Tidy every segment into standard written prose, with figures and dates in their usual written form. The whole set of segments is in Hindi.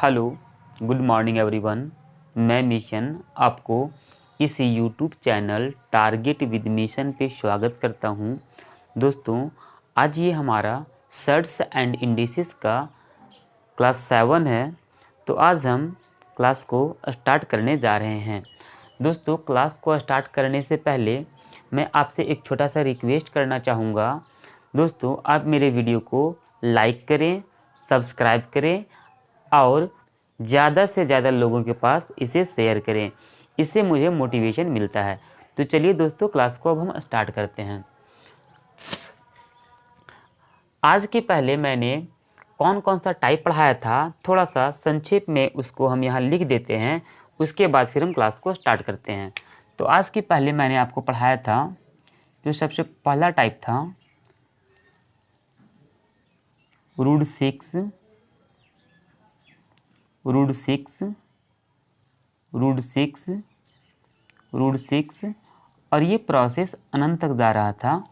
Hello, good morning everyone. मैं मिशन आपको इस YouTube channel target with mission पे स्वागत करता हूं। दोस्तों, आज ये हमारा सर्ट्स एंड इंडिसेस का क्लास 7 है। तो आज हम क्लास को स्टार्ट करने जा रहे हैं। दोस्तों, क्लास को स्टार्ट करने से पहले मैं आपसे एक छोटा सा रिक्वेस्ट करना चाहूँगा। दोस्तों, आप मेरे वीडियो को लाइक करें, सब्सक्राइब करें और ज़्यादा से ज़्यादा लोगों के पास इसे शेयर करें। इससे मुझे मोटिवेशन मिलता है। तो चलिए दोस्तों, क्लास को अब हम स्टार्ट करते हैं। आज के पहले मैंने कौन कौन सा टाइप पढ़ाया था, थोड़ा सा संक्षेप में उसको हम यहाँ लिख देते हैं। उसके बाद फिर हम क्लास को स्टार्ट करते हैं। तो आज के पहले मैंने आपको पढ़ाया था, जो सबसे पहला टाइप था रूट 6, रूट 6, रूट 6, रूट 6 और ये प्रोसेस अनंत तक जा रहा था।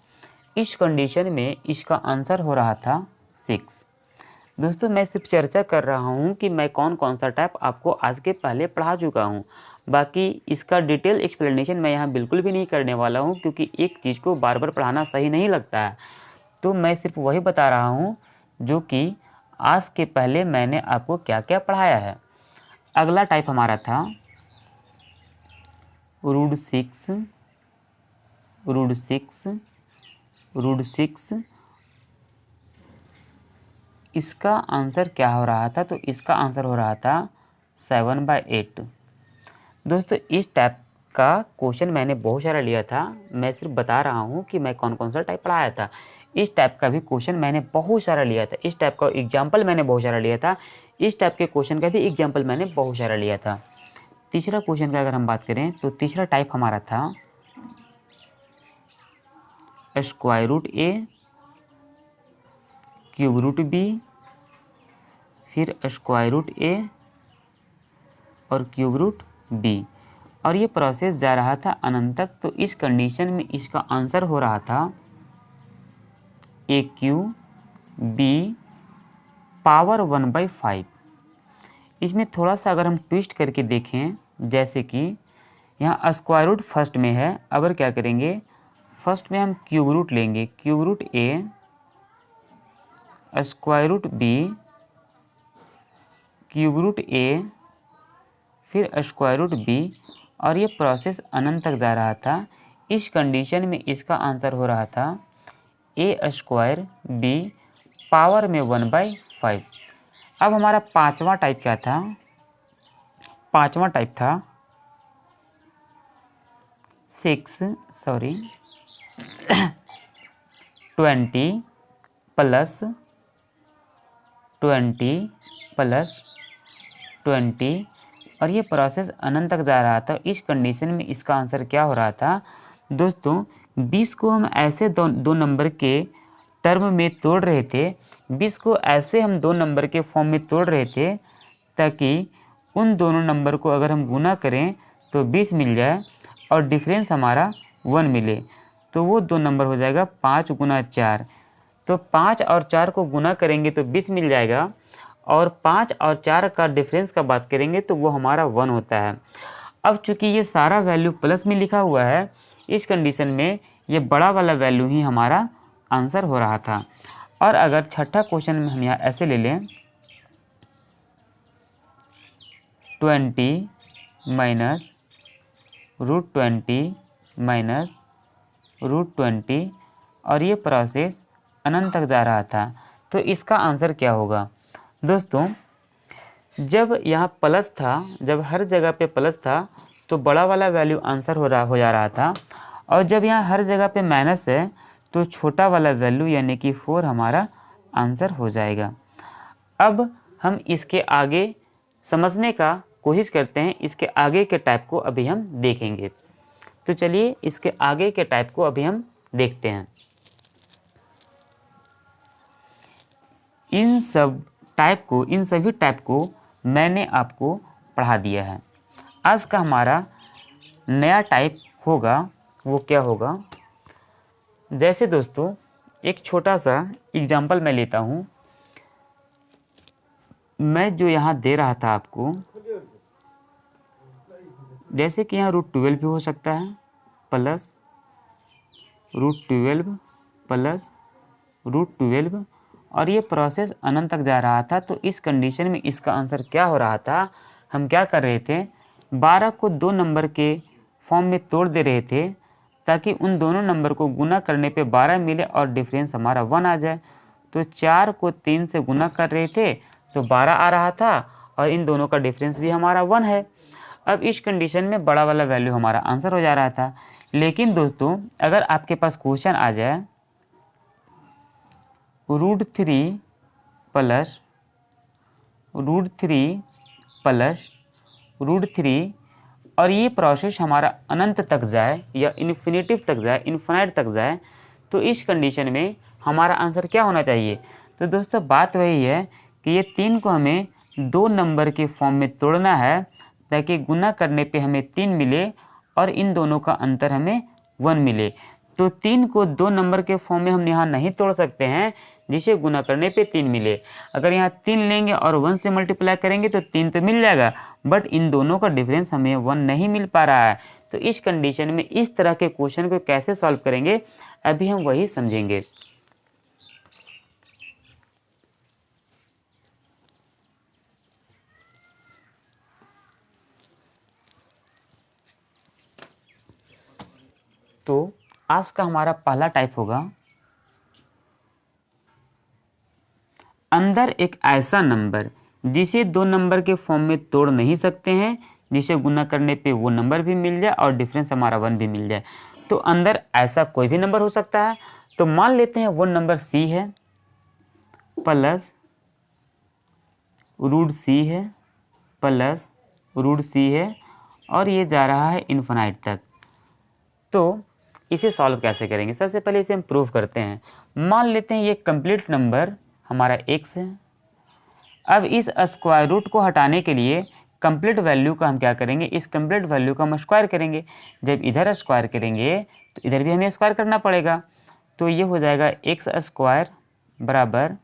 इस कंडीशन में इसका आंसर हो रहा था 6। दोस्तों, मैं सिर्फ चर्चा कर रहा हूँ कि मैं कौन कौन सा टाइप आपको आज के पहले पढ़ा चुका हूँ। बाकी इसका डिटेल एक्सप्लेनेशन मैं यहाँ बिल्कुल भी नहीं करने वाला हूँ, क्योंकि एक चीज़ को बार बार पढ़ाना सही नहीं लगता है। तो मैं सिर्फ वही बता रहा हूँ जो कि आज के पहले मैंने आपको क्या क्या पढ़ाया है। अगला टाइप हमारा था रूट 6, रूट 6, रूट 6। इसका आंसर क्या हो रहा था? तो इसका आंसर हो रहा था 7/8। दोस्तों, इस टाइप का क्वेश्चन मैंने बहुत सारा लिया था। मैं सिर्फ बता रहा हूँ कि मैं कौन कौन सा टाइप पढ़ाया था। इस टाइप का भी क्वेश्चन मैंने बहुत सारा लिया था। इस टाइप का एग्जाम्पल मैंने बहुत सारा लिया था। इस टाइप के क्वेश्चन का भी एग्जाम्पल मैंने बहुत सारा लिया था। तीसरा क्वेश्चन का अगर हम बात करें तो तीसरा टाइप हमारा था स्क्वायर रूट ए, क्यूब रूट बी, फिर स्क्वायर रूट ए और क्यूब रूट बी, और ये प्रोसेस जा रहा था अनंत तक। तो इस कंडीशन में इसका आंसर हो रहा था ए क्यू बी पावर 1/5। इसमें थोड़ा सा अगर हम ट्विस्ट करके देखें, जैसे कि यहाँ स्क्वायर रूट फर्स्ट में है, अगर क्या करेंगे, फर्स्ट में हम क्यूब रूट लेंगे, cube root A, square root B, cube root A, फिर स्क्वायर रूट बी, और ये प्रोसेस अनंत तक जा रहा था। इस कंडीशन में इसका आंसर हो रहा था ए स्क्वायर बी पावर में 1/5। अब हमारा पांचवा टाइप क्या था? पांचवा टाइप था 20 प्लस 20 और ये प्रोसेस अनंत तक जा रहा था। इस कंडीशन में इसका आंसर क्या हो रहा था? दोस्तों, 20 को हम ऐसे दो नंबर के टर्म में तोड़ रहे थे, 20 को ऐसे हम दो नंबर के फॉर्म में तोड़ रहे थे ताकि उन दोनों नंबर को अगर हम गुना करें तो 20 मिल जाए और डिफरेंस हमारा 1 मिले। तो वो दो नंबर हो जाएगा 5 गुना 4। तो 5 और 4 को गुना करेंगे तो 20 मिल जाएगा, और 5 और 4 का डिफरेंस का बात करेंगे तो वो हमारा 1 होता है। अब चूंकि ये सारा वैल्यू प्लस में लिखा हुआ है, इस कंडीशन में ये बड़ा वाला वैल्यू ही हमारा आंसर हो रहा था। और अगर छठा क्वेश्चन में हम यहाँ ऐसे ले लें, 20 माइनस रूट 20 माइनस रूट 20, और ये प्रोसेस अनंत तक जा रहा था। तो इसका आंसर क्या होगा? दोस्तों, जब यहाँ प्लस था, जब हर जगह पे प्लस था तो बड़ा वाला वैल्यू आंसर हो जा रहा था, और जब यहाँ हर जगह पे माइनस है तो छोटा वाला वैल्यू यानी कि 4 हमारा आंसर हो जाएगा। अब हम इसके आगे समझने का कोशिश करते हैं। इसके आगे के टाइप को अभी हम देखेंगे। तो चलिए इसके आगे के टाइप को अभी हम देखते हैं। इन सभी टाइप को मैंने आपको पढ़ा दिया है। आज का हमारा नया टाइप होगा, वो क्या होगा? जैसे दोस्तों, एक छोटा सा एग्जाम्पल मैं लेता हूँ। मैं जो यहाँ दे रहा था आपको, जैसे कि यहाँ √12 भी हो सकता है प्लस √12 प्लस √12, और ये प्रोसेस अनंत तक जा रहा था। तो इस कंडीशन में इसका आंसर क्या हो रहा था, हम क्या कर रहे थे, 12 को 2 नंबर के फॉर्म में तोड़ दे रहे थे ताकि उन दोनों नंबर को गुना करने पे 12 मिले और डिफरेंस हमारा 1 आ जाए। तो 4 को 3 से गुना कर रहे थे तो 12 आ रहा था और इन दोनों का डिफरेंस भी हमारा 1 है। अब इस कंडीशन में बड़ा वाला वैल्यू हमारा आंसर हो जा रहा था। लेकिन दोस्तों अगर आपके पास क्वेश्चन आ जाए √3 प्लस √3 प्लस √3 और ये प्रोसेस हमारा अनंत तक जाए या इन्फिनिटिव तक जाए, इन्फिनाइट तक जाए, तो इस कंडीशन में हमारा आंसर क्या होना चाहिए। तो दोस्तों बात वही है कि ये 3 को हमें 2 नंबर के फॉर्म में तोड़ना है ताकि गुना करने पे हमें 3 मिले और इन दोनों का अंतर हमें 1 मिले। तो 3 को 2 नंबर के फॉर्म में हम यहाँ नहीं तोड़ सकते हैं जिसे गुना करने पे 3 मिले। अगर यहाँ 3 लेंगे और 1 से मल्टीप्लाई करेंगे तो 3 तो मिल जाएगा, बट इन दोनों का डिफरेंस हमें 1 नहीं मिल पा रहा है। तो इस कंडीशन में इस तरह के क्वेश्चन को कैसे सॉल्व करेंगे अभी हम वही समझेंगे। तो आज का हमारा पहला टाइप होगा, अंदर एक ऐसा नंबर जिसे 2 नंबर के फॉर्म में तोड़ नहीं सकते हैं, जिसे गुना करने पे वो नंबर भी मिल जाए और डिफरेंस हमारा 1 भी मिल जाए। तो अंदर ऐसा कोई भी नंबर हो सकता है। तो मान लेते हैं वो नंबर C है प्लस √C है प्लस √C है और ये जा रहा है इन्फिनाइट तक। तो इसे सॉल्व कैसे करेंगे, सबसे पहले इसे हम प्रूव करते हैं। मान लेते हैं ये कंप्लीट नंबर हमारा x है। अब इस स्क्वायर रूट को हटाने के लिए कंप्लीट वैल्यू का हम क्या करेंगे, इस कंप्लीट वैल्यू का हम स्क्वायर करेंगे। जब इधर स्क्वायर करेंगे तो इधर भी हमें स्क्वायर करना पड़ेगा। तो ये हो जाएगा x² बराबर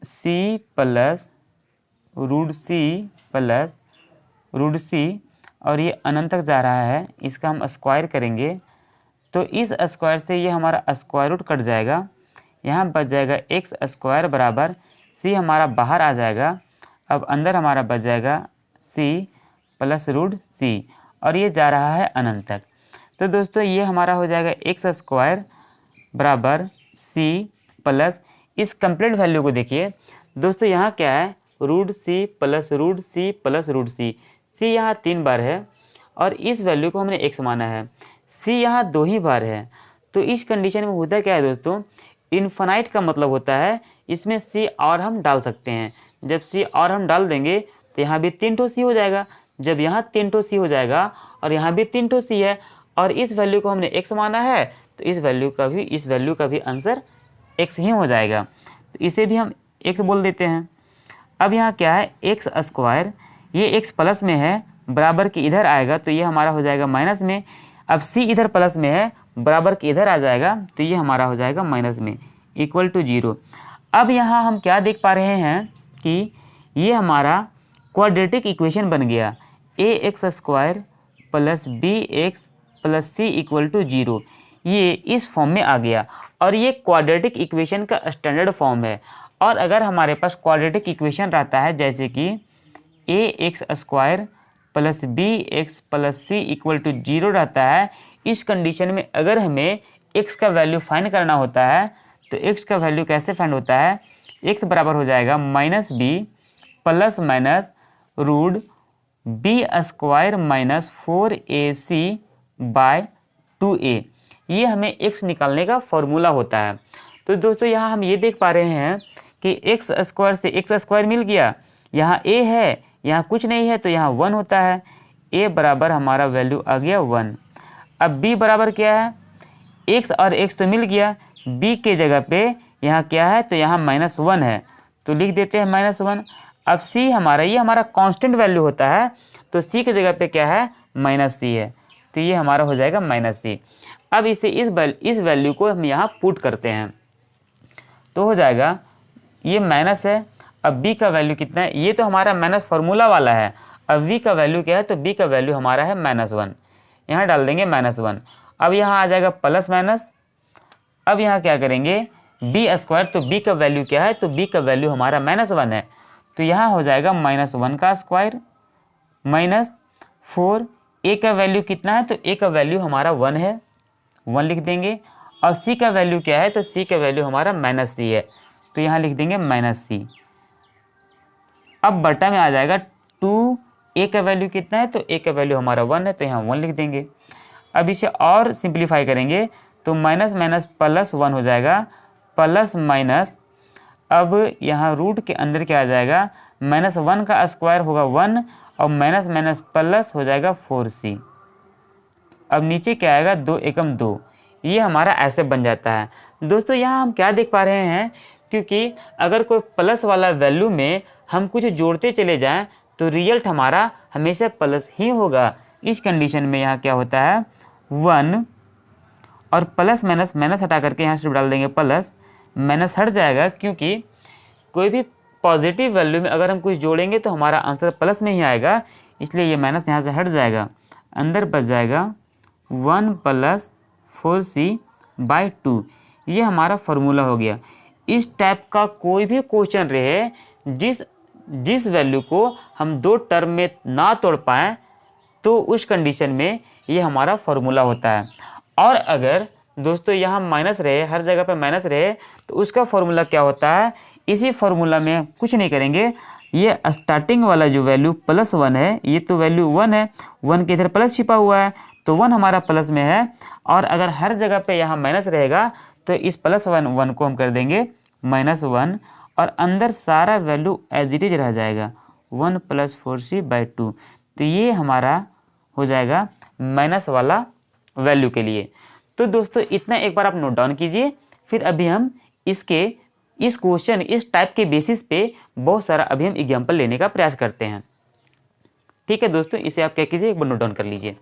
c plus √C plus √C, और ये अनंत तक जा रहा है, इसका हम स्क्वायर करेंगे तो इस स्क्वायर से ये हमारा स्क्वायर रूट कट जाएगा, यहाँ बच जाएगा x² बराबर c हमारा बाहर आ जाएगा। अब अंदर हमारा बच जाएगा c प्लस √C और ये जा रहा है अनंत तक। तो दोस्तों ये हमारा हो जाएगा x² बराबर c प्लस, इस कंप्लीट वैल्यू को देखिए दोस्तों, यहाँ क्या है √C plus √C plus √C, c यहाँ 3 बार है और इस वैल्यू को हमने x माना है, c यहाँ 2 ही बार है। तो इस कंडीशन में होता क्या है दोस्तों, इन्फिनाइट का मतलब होता है इसमें c और हम डाल सकते हैं। जब c और हम डाल देंगे तो यहाँ भी 3 c हो जाएगा। जब यहाँ 3 c हो जाएगा और यहाँ भी 3 c है और इस वैल्यू को हमने x माना है तो इस वैल्यू का भी आंसर x ही हो जाएगा। तो इसे भी हम x बोल देते हैं। अब यहाँ क्या है x², ये x प्लस में है, बराबर के इधर आएगा तो ये हमारा हो जाएगा माइनस में। अब c इधर प्लस में है, बराबर के इधर आ जाएगा तो ये हमारा हो जाएगा माइनस में, इक्वल टू 0। अब यहाँ हम क्या देख पा रहे हैं कि ये हमारा क्वाड्रेटिक इक्वेशन बन गया, ax² plus bx plus c equal to 0, ये इस फॉर्म में आ गया और ये क्वाड्रेटिक इक्वेशन का स्टैंडर्ड फॉर्म है। और अगर हमारे पास क्वाड्रेटिक इक्वेशन रहता है जैसे कि ax² plus bx plus c equal to 0 रहता है, इस कंडीशन में अगर हमें x का वैल्यू फाइंड करना होता है तो x का वैल्यू कैसे फाइंड होता है, x बराबर हो जाएगा -b plus minus √b² minus 4ac by 2a, ये हमें x निकालने का फॉर्मूला होता है। तो दोस्तों यहाँ हम ये देख पा रहे हैं कि x² से x² मिल गया, यहाँ a है, यहाँ कुछ नहीं है तो यहाँ 1 होता है, a बराबर हमारा वैल्यू आ गया 1। अब b बराबर क्या है, x और x तो मिल गया, b के जगह पे यहाँ क्या है तो यहाँ -1 है तो लिख देते हैं -1। अब c हमारा, ये हमारा कांस्टेंट वैल्यू होता है तो c के जगह पे क्या है -c है तो ये हमारा हो जाएगा -c। अब इसे इस वैल्यू को हम यहाँ पुट करते हैं तो हो जाएगा ये माइनस है अब b का वैल्यू कितना है, ये तो हमारा माइनस फार्मूला वाला है। अब v का वैल्यू क्या है, तो b का वैल्यू हमारा है -1, यहाँ डाल देंगे -1। अब यहाँ आ जाएगा प्लस माइनस, अब यहाँ क्या करेंगे b², तो b का वैल्यू क्या है, तो b का वैल्यू हमारा -1 है, तो यहाँ हो जाएगा -1 का स्क्वायर -4। a का वैल्यू कितना है, तो a का वैल्यू हमारा 1 है, 1 लिख देंगे। और c का वैल्यू क्या है, तो c का वैल्यू हमारा -c है, तो यहाँ लिख देंगे -c। अब बटा में आ जाएगा 2, a का वैल्यू कितना है, तो a का वैल्यू हमारा 1 है, तो यहाँ 1 लिख देंगे। अब इसे और सिंप्लीफाई करेंगे तो माइनस माइनस प्लस 1 हो जाएगा, प्लस माइनस, अब यहाँ रूट के अंदर क्या आ जाएगा, -1 का स्क्वायर होगा 1 और माइनस माइनस प्लस हो जाएगा 4c। अब नीचे क्या आएगा, 2 एकम 2, ये हमारा ऐसे बन जाता है। दोस्तों यहाँ हम क्या देख पा रहे हैं, क्योंकि अगर कोई प्लस वाला वैल्यू में हम कुछ जोड़ते चले जाएं तो रिजल्ट हमारा हमेशा प्लस ही होगा। इस कंडीशन में यहाँ क्या होता है, 1 और प्लस माइनस, माइनस हटा करके यहाँ सिर्फ डाल देंगे प्लस, माइनस हट जाएगा, क्योंकि कोई भी पॉजिटिव वैल्यू में अगर हम कुछ जोड़ेंगे तो हमारा आंसर प्लस में ही आएगा, इसलिए ये माइनस यहाँ से हट जाएगा, अंदर बच जाएगा 1 + 4c/2। ये हमारा फार्मूला हो गया। इस टाइप का कोई भी क्वेश्चन रहे जिस वैल्यू को हम 2 टर्म में ना तोड़ पाएँ, तो उस कंडीशन में ये हमारा फार्मूला होता है। और अगर दोस्तों यहाँ माइनस रहे, हर जगह पे माइनस रहे, तो उसका फार्मूला क्या होता है, इसी फार्मूला में कुछ नहीं करेंगे, ये स्टार्टिंग वाला जो वैल्यू +1 है, ये तो वैल्यू 1 है, 1 के इधर प्लस छिपा हुआ है, तो 1 हमारा प्लस में है। और अगर हर जगह पे यहाँ माइनस रहेगा तो इस +1 को हम कर देंगे -1, और अंदर सारा वैल्यू एज इट इज रह जाएगा 1 + 4c/2। तो ये हमारा हो जाएगा माइनस वाला वैल्यू के लिए। तो दोस्तों इतना एक बार आप नोट डाउन कीजिए, फिर अभी हम इस क्वेश्चन, इस टाइप के बेसिस पे बहुत सारा अभी हम एग्जाम्पल लेने का प्रयास करते हैं। ठीक है दोस्तों, इसे आप क्या कीजिए, एक बार नोट डाउन कर लीजिए।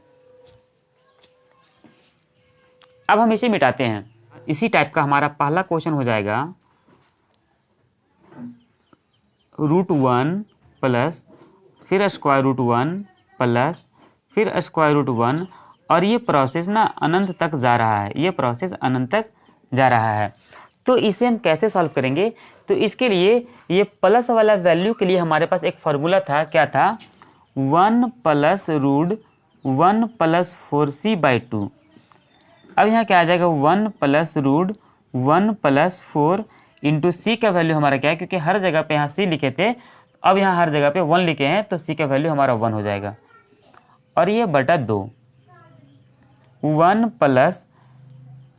अब हम इसे मिटाते हैं। इसी टाइप का हमारा पहला क्वेश्चन हो जाएगा √1 प्लस फिर √1 प्लस फिर √1, और ये प्रोसेस ना अनंत तक जा रहा है, ये प्रोसेस अनंत तक जा रहा है। तो इसे हम कैसे सॉल्व करेंगे, तो इसके लिए ये प्लस वाला वैल्यू के लिए हमारे पास एक फार्मूला था, क्या था, 1 + √1 + 4c/2। अब यहाँ क्या आ जाएगा, 1 + √1 + 4 इंटू c का वैल्यू हमारा क्या है, क्योंकि हर जगह पे यहाँ c लिखे थे, अब यहाँ हर जगह पे 1 लिखे हैं, तो c का वैल्यू हमारा 1 हो जाएगा, और ये बटा 2, 1 +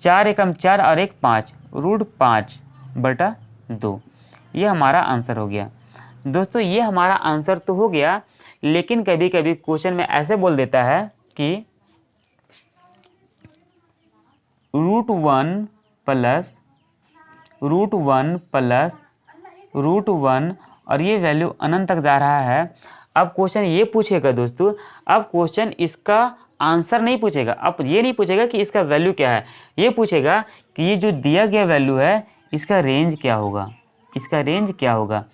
4 एकम 4 और 1 5, √5/2। ये हमारा आंसर हो गया। दोस्तों ये हमारा आंसर तो हो गया, लेकिन कभी कभी क्वेश्चन में ऐसे बोल देता है कि √1 + √1 और ये वैल्यू अनंत तक जा रहा है। अब क्वेश्चन ये पूछेगा दोस्तों, अब क्वेश्चन इसका आंसर नहीं पूछेगा, अब ये नहीं पूछेगा कि इसका वैल्यू क्या है, ये पूछेगा कि ये जो दिया गया वैल्यू है इसका रेंज क्या होगा, इसका रेंज क्या होगा।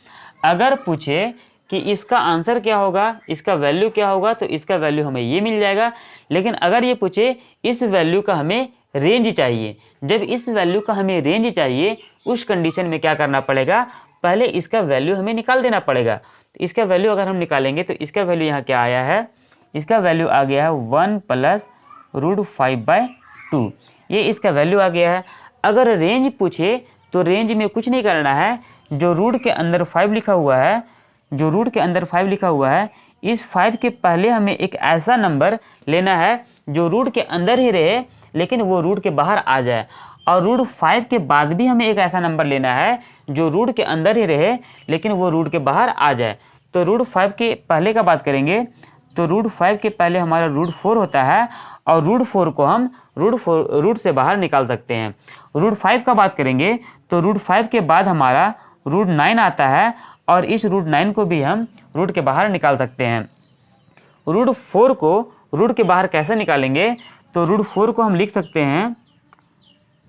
अगर पूछे कि इसका आंसर क्या होगा, इसका वैल्यू क्या होगा, तो इसका वैल्यू हमें ये मिल जाएगा। लेकिन अगर ये पूछे इस वैल्यू का हमें रेंज चाहिए, जब इस वैल्यू का हमें रेंज चाहिए, उस कंडीशन में क्या करना पड़ेगा, पहले इसका वैल्यू हमें निकाल देना पड़ेगा। तो इसका वैल्यू अगर हम निकालेंगे तो इसका वैल्यू यहाँ क्या आया है, इसका वैल्यू आ गया है 1 + √5/2, ये इसका वैल्यू आ गया है। अगर रेंज पूछे तो रेंज में कुछ नहीं करना है, जो रूट के अंदर 5 लिखा हुआ है, जो रूट के अंदर 5 लिखा हुआ है, इस 5 के पहले हमें एक ऐसा नंबर लेना है जो रूट के अंदर ही रहे लेकिन वो रूट के बाहर आ जाए, और √5 के बाद भी हमें एक ऐसा नंबर लेना है जो रूट के अंदर ही रहे लेकिन वो रूट के बाहर आ जाए। तो √5 के पहले का बात करेंगे तो √5 के पहले हमारा √4 होता है, और √4 को हम रूट से बाहर निकाल सकते हैं। √5 का बात करेंगे तो √5 के बाद हमारा √9 आता है, और इस √9 को भी हम रूट के बाहर निकाल सकते हैं। √4 को रूट के बाहर कैसे निकालेंगे, तो √4 को हम लिख सकते हैं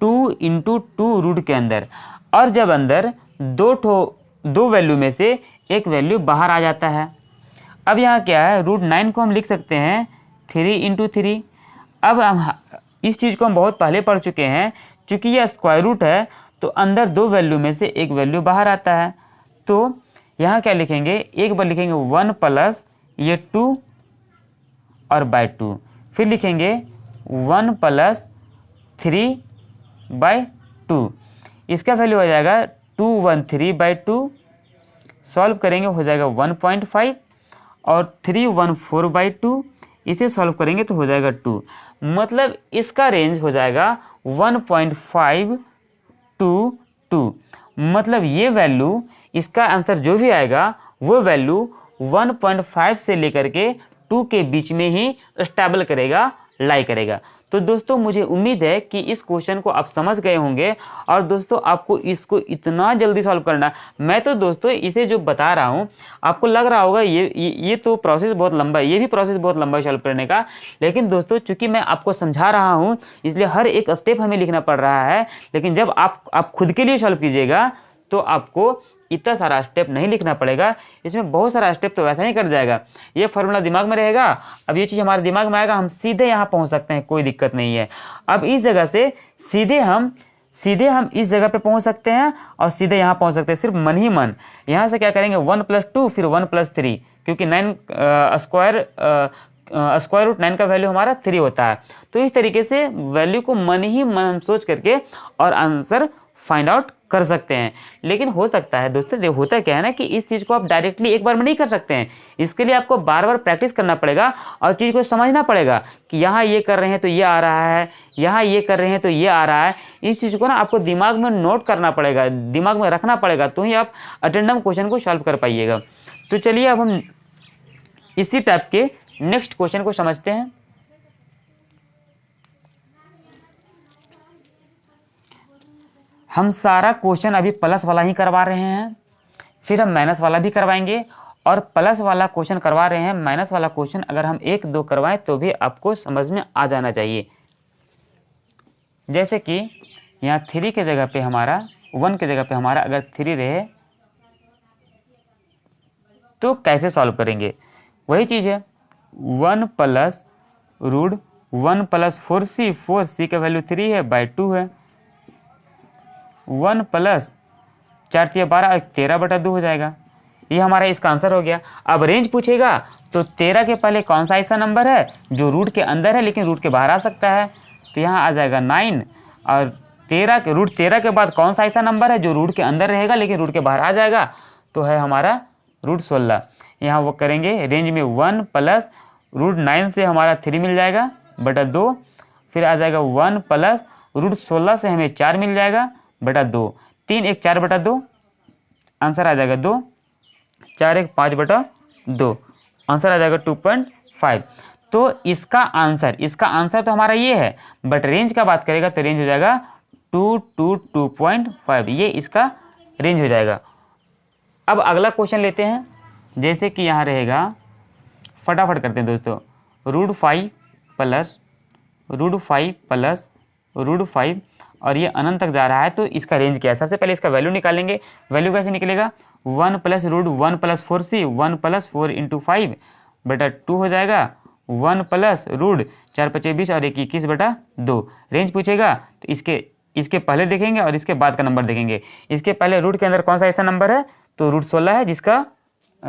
2 × 2 रूट के अंदर, और जब अंदर 2 ठो दो वैल्यू में से एक वैल्यू बाहर आ जाता है। अब यहाँ क्या है, √9 को हम लिख सकते हैं 3 × 3। अब हम इस चीज़ को हम बहुत पहले पढ़ चुके हैं, चूँकि यह स्क्वायर रूट है तो अंदर दो वैल्यू में से एक वैल्यू बाहर आता है। तो यहाँ क्या लिखेंगे, एक बार लिखेंगे 1 प्लस ये 2 और बाय 2, फिर लिखेंगे 1 प्लस 3/2, इसका वैल्यू हो जाएगा 213/2। सॉल्व करेंगे हो जाएगा 1.5 और 314/2, इसे सॉल्व करेंगे तो हो जाएगा 2। मतलब इसका रेंज हो जाएगा 1.5 to 2। मतलब ये वैल्यू, इसका आंसर जो भी आएगा वो वैल्यू 1.5 से लेकर के 2 के बीच में ही स्टेबल करेगा, लाई करेगा। तो दोस्तों मुझे उम्मीद है कि इस क्वेश्चन को आप समझ गए होंगे और दोस्तों आपको इसको इतना जल्दी सॉल्व करना, मैं तो दोस्तों इसे जो बता रहा हूँ आपको लग रहा होगा ये तो प्रोसेस बहुत लंबा है, ये भी प्रोसेस बहुत लंबा है सॉल्व करने का। लेकिन दोस्तों चूंकि मैं आपको समझा रहा हूँ इसलिए हर एक स्टेप हमें लिखना पड़ रहा है, लेकिन जब आप खुद के लिए सॉल्व कीजिएगा तो आपको इतना सारा स्टेप नहीं लिखना पड़ेगा, इसमें बहुत सारा स्टेप तो वैसा ही कट जाएगा। ये फार्मूला दिमाग में रहेगा, अब ये चीज़ हमारे दिमाग में आएगा, हम सीधे यहाँ पहुँच सकते हैं, कोई दिक्कत नहीं है। अब इस जगह से सीधे हम इस जगह पे पहुँच सकते हैं और सीधे यहाँ पहुँच सकते हैं, सिर्फ मन ही मन। यहाँ से क्या करेंगे 1 + 2 फिर 1 + 3, क्योंकि 9 स्क्वायर रूट 9 का वैल्यू हमारा 3 होता है। तो इस तरीके से वैल्यू को मन ही मन सोच करके और आंसर फाइंड आउट कर सकते हैं। लेकिन हो सकता है दोस्तों, होता क्या है ना कि इस चीज़ को आप डायरेक्टली एक बार में नहीं कर सकते हैं, इसके लिए आपको बार बार प्रैक्टिस करना पड़ेगा और चीज़ को समझना पड़ेगा कि यहाँ ये कर रहे हैं तो ये आ रहा है, यहाँ ये कर रहे हैं तो ये आ रहा है। इस चीज़ को ना आपको दिमाग में नोट करना पड़ेगा, दिमाग में रखना पड़ेगा, तो ही आप अटेंडम क्वेश्चन को सॉल्व कर पाइएगा। तो चलिए अब हम इसी टाइप के नेक्स्ट क्वेश्चन को समझते हैं। हम सारा क्वेश्चन अभी प्लस वाला ही करवा रहे हैं, फिर हम माइनस वाला भी करवाएंगे, और प्लस वाला क्वेश्चन करवा रहे हैं, माइनस वाला क्वेश्चन अगर हम 1-2 करवाएं तो भी आपको समझ में आ जाना चाहिए। जैसे कि यहाँ 3 के जगह पे हमारा 1 के जगह पे हमारा अगर 3 रहे तो कैसे सॉल्व करेंगे, वही चीज़ है 1 + √1 + 4c, 4c का वैल्यू 3 है, बाय 2 है। 1 + 4 × 12 और 13/2 हो जाएगा। ये हमारा इसका आंसर हो गया। अब रेंज पूछेगा तो 13 के पहले कौन सा ऐसा नंबर है जो रूट के अंदर है लेकिन रूट के बाहर आ सकता है, तो यहाँ आ जाएगा 9। और √13 के बाद कौन सा ऐसा नंबर है जो रूट के अंदर रहेगा लेकिन रूट के बाहर आ जाएगा, तो है हमारा √16। यहाँ वो करेंगे रेंज में 1 + √9 से हमारा 3 मिल जाएगा बटा 2, फिर आ जाएगा 1 + √16 से हमें 4 मिल जाएगा बटा 2, 3 1 4/2, आंसर आ जाएगा 2, 4 1 5/2, आंसर आ जाएगा 2.5। तो इसका आंसर तो हमारा ये है, बट रेंज का बात करेगा तो रेंज हो जाएगा 2 to 2.5, ये इसका रेंज हो जाएगा। अब अगला क्वेश्चन लेते हैं, जैसे कि यहाँ रहेगा, फटाफट करते हैं दोस्तों, √5 + √5 और ये अनंत तक जा रहा है, तो इसका रेंज क्या है। सबसे पहले इसका वैल्यू निकालेंगे। वैल्यू कैसे निकलेगा, 1 + √1 + 4c, 1 + 4 × 5 बटा 2 हो जाएगा, 1 + √4 × 5 20 और 1 21/2। रेंज पूछेगा तो इसके पहले देखेंगे और इसके बाद का नंबर देखेंगे। इसके पहले रूट के अंदर कौन सा ऐसा नंबर है, तो √16 है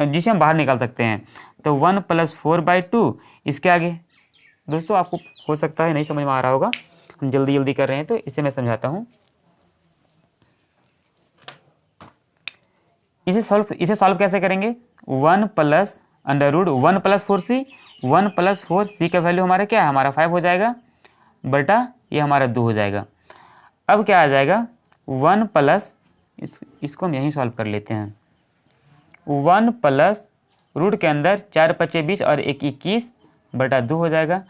जिसे हम बाहर निकाल सकते हैं, तो 1 + 4/2। इसके आगे दोस्तों आपको हो सकता है नहीं समझ में आ रहा होगा, हम जल्दी कर रहे हैं तो इसे मैं समझाता हूँ। इसे सॉल्व कैसे करेंगे, 1 + √1 + 4c, 1 + 4c का वैल्यू हमारा क्या है, हमारा 5 हो जाएगा बटा ये हमारा 2 हो जाएगा। अब क्या आ जाएगा, 1 + इसको हम यहीं सॉल्व कर लेते हैं, 1 + रूट के अंदर 4 × 5 20 और 1 21/2 हो जाएगा।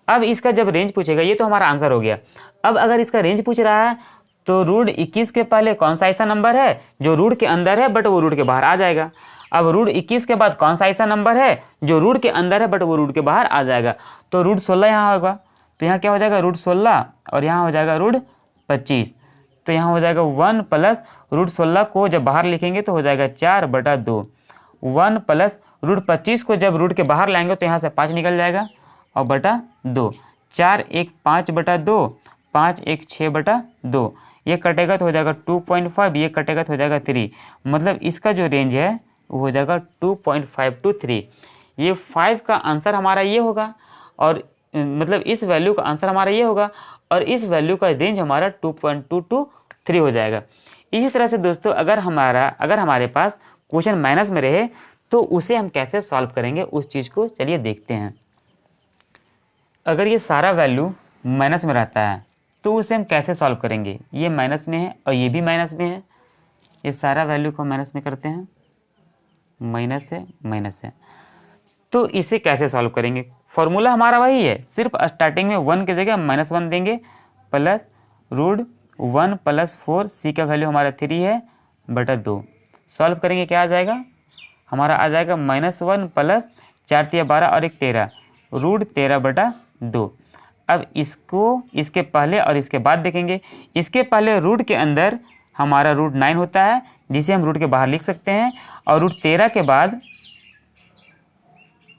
अब इसका जब रेंज पूछेगा, ये तो हमारा आंसर हो गया। अब अगर इसका रेंज पूछ रहा है तो √21 के पहले कौन सा ऐसा नंबर है जो रूट के अंदर है बट वो रूट के बाहर आ जाएगा। अब √21 के बाद कौन सा ऐसा नंबर है जो रूट के अंदर है बट वो रूट के बाहर आ जाएगा, तो √16 यहाँ होगा, तो यहाँ क्या हो जाएगा √16 और यहाँ हो जाएगा √25, तो यहाँ हो जाएगा 1 + √16 को जब बाहर लिखेंगे तो हो जाएगा 4/2। 1 प्लस √25 को जब रूट के बाहर लाएंगे तो यहाँ से 5 निकल जाएगा और बटा 2। 4 1 5/2, 5 1 6/2। ये कटेगा तो हो जाएगा 2.5, ये कटेगा तो हो जाएगा 3। मतलब इसका जो रेंज है वो हो जाएगा 2.5 to 3। ये 5 का आंसर हमारा ये होगा, और मतलब इस वैल्यू का आंसर हमारा ये होगा, और इस वैल्यू का रेंज हमारा 2.2 to 3 हो जाएगा। इसी तरह से दोस्तों अगर हमारे पास क्वेश्चन माइनस में रहे तो उसे हम कैसे सॉल्व करेंगे उस चीज़ को चलिए देखते हैं। अगर ये सारा वैल्यू माइनस में रहता है तो उसे हम कैसे सॉल्व करेंगे। ये माइनस में है और ये भी माइनस में है, ये सारा वैल्यू को माइनस में करते हैं, माइनस है, तो इसे कैसे सॉल्व करेंगे। फॉर्मूला हमारा वही है, सिर्फ स्टार्टिंग में 1 की जगह -1 देंगे, प्लस √1 + 4, सी का वैल्यू हमारा 3 है बटा 2। सॉल्व करेंगे क्या आ जाएगा, हमारा आ जाएगा -1 प्लस 4 × 12 और 1 13, √13/2। अब इसको इसके पहले और इसके बाद देखेंगे। इसके पहले रूट के अंदर हमारा √9 होता है जिसे हम रूट के बाहर लिख सकते हैं, और √13 के बाद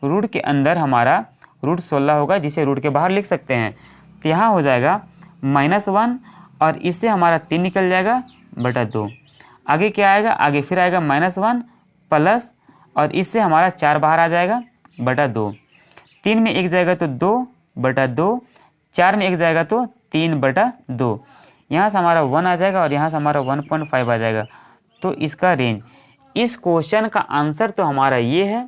रूट के अंदर हमारा √16 होगा जिसे रूट के बाहर लिख सकते हैं। तो यहाँ हो जाएगा -1 और इससे हमारा 3 निकल जाएगा बटा 2। आगे क्या आएगा, आगे फिर आएगा -1 प्लस, और इससे हमारा 4 बाहर आ जाएगा बटा 2। 3 में 1 जाएगा तो 2/2, 4 में 1 जाएगा तो 3/2। यहाँ से हमारा 1 आ जाएगा और यहाँ से हमारा 1.5 आ जाएगा। तो इसका रेंज, इस क्वेश्चन का आंसर तो हमारा ये है,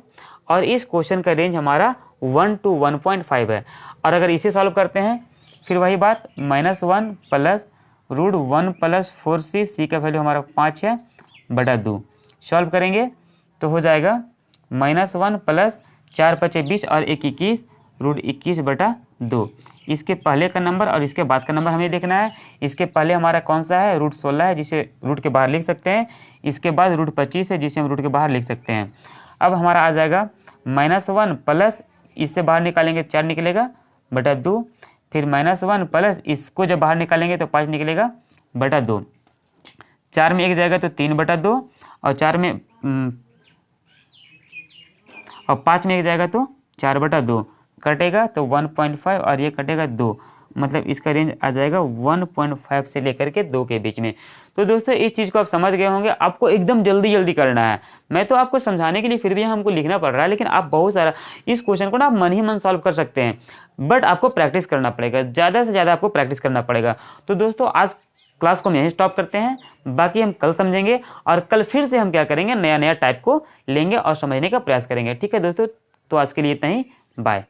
और इस क्वेश्चन का रेंज हमारा 1 to 1.5 है। और अगर इसे सॉल्व करते हैं फिर वही बात, -1 प्लस √1 + 4c, सी का वैल्यू हमारा 5 है बटा 2। सॉल्व करेंगे तो हो जाएगा -1 प्लस 4 × 5 = 20 और 1 21, √21/2। इसके पहले का नंबर और इसके बाद का नंबर हमें देखना है। इसके पहले हमारा कौन सा है, √16 है जिसे रूट के बाहर लिख सकते हैं। इसके बाद √25 है जिसे हम रूट के बाहर लिख सकते हैं। अब हमारा आ जाएगा -1 प्लस, इससे बाहर निकालेंगे 4 निकलेगा बटा 2, फिर -1 प्लस इसको जब बाहर निकालेंगे तो 5 निकलेगा बटा 2। 4 में 1 जाएगा तो 3/2, और 5 में 1 जाएगा तो 4/2, कटेगा तो 1.5 और ये कटेगा 2। मतलब इसका रेंज आ जाएगा 1.5 से लेकर के 2 के बीच में। तो दोस्तों इस चीज़ को आप समझ गए होंगे। आपको एकदम जल्दी करना है। मैं तो आपको समझाने के लिए फिर भी हमको लिखना पड़ रहा है, लेकिन आप बहुत सारा इस क्वेश्चन को ना आप मन ही मन सॉल्व कर सकते हैं, बट आपको प्रैक्टिस करना पड़ेगा, ज़्यादा से ज़्यादा आपको प्रैक्टिस करना पड़ेगा। तो दोस्तों आज क्लास को हम यहीं स्टॉप करते हैं, बाकी हम कल समझेंगे, और कल फिर से हम क्या करेंगे, नया टाइप को लेंगे और समझने का प्रयास करेंगे। ठीक है दोस्तों, तो आज के लिए इतना ही, बाय।